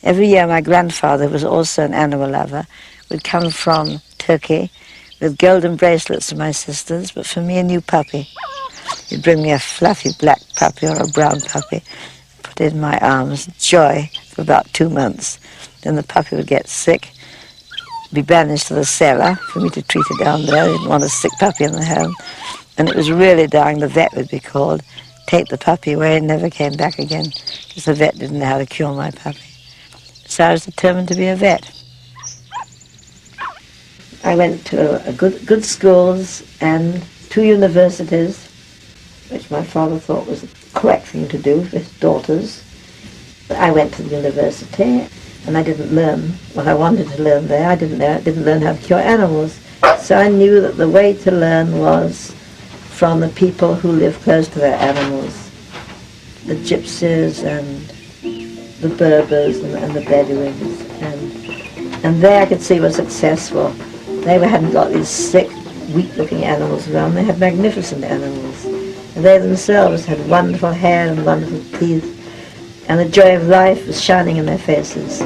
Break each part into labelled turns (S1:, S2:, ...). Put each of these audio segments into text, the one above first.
S1: Every year my grandfather, who was also an animal lover, would come from Turkey with golden bracelets to my sisters, but for me a new puppy. He'd bring me a fluffy black puppy or a brown puppy, put it in my arms, joy for about 2 months. Then the puppy would get sick, be banished to the cellar for me to treat it down there. I didn't want a sick puppy in the home. And it was really dying, the vet would be called, take the puppy away and never came back again because the vet didn't know how to cure my puppy. So I was determined to be a vet. I went to good schools and 2 universities, which my father thought was the correct thing to do for his daughters. I went to the university and I didn't learn what I wanted to learn there. I didn't learn how to cure animals. So I knew that the way to learn was from the people who live close to their animals. The Gypsies and the Berbers and the Bedouins. And there I could see were successful. They hadn't got these sick, weak-looking animals around. They had magnificent animals. And they themselves had wonderful hair and wonderful teeth. And the joy of life was shining in their faces.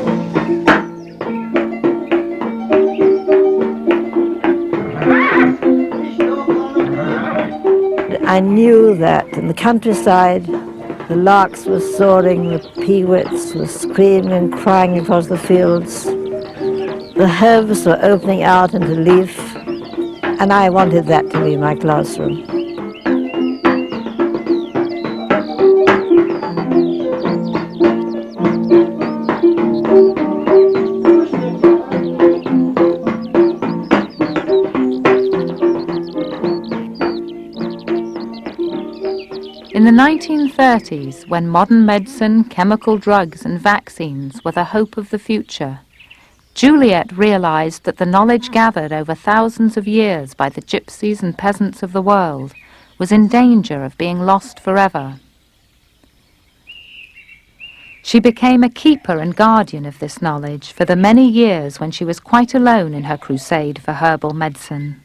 S1: I knew that in the countryside, the larks were soaring, the peewits were screaming and crying across the fields. The herbs were opening out into leaf, and I wanted that to be my classroom.
S2: In the 1930s, when modern medicine, chemical drugs and vaccines were the hope of the future, Juliette realized that the knowledge gathered over thousands of years by the gypsies and peasants of the world was in danger of being lost forever. She became a keeper and guardian of this knowledge for the many years when she was quite alone in her crusade for herbal medicine.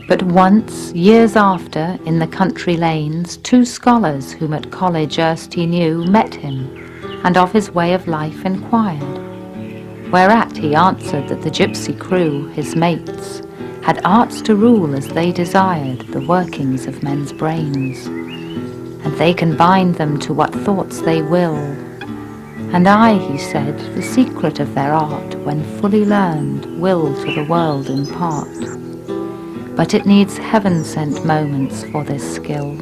S2: But once, years after, in the country lanes, 2 scholars whom at college erst he knew met him, and of his way of life inquired. Whereat he answered that the gypsy crew, his mates, had arts to rule as they desired the workings of men's brains, and they can bind them to what thoughts they will. And I, he said, the secret of their art, when fully learned, will to the world impart. But it needs heaven-sent moments for this skill.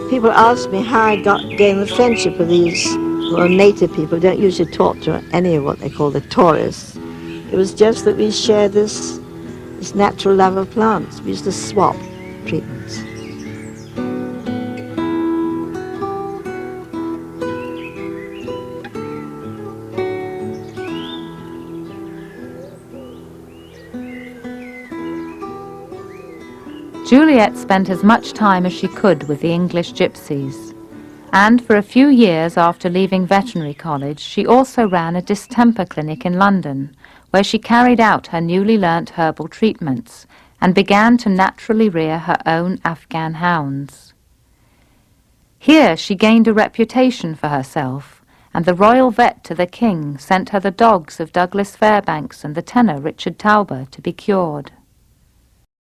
S1: People ask me how I gained the friendship of these native people who don't usually talk to any of what they call the tourists. It was just that we shared this natural love of plants. We used to swap treatments.
S2: Juliette spent as much time as she could with the English gypsies, and for a few years after leaving veterinary college she also ran a distemper clinic in London, where she carried out her newly learnt herbal treatments and began to naturally rear her own Afghan hounds. Here she gained a reputation for herself, and the royal vet to the king sent her the dogs of Douglas Fairbanks and the tenor Richard Tauber to be cured.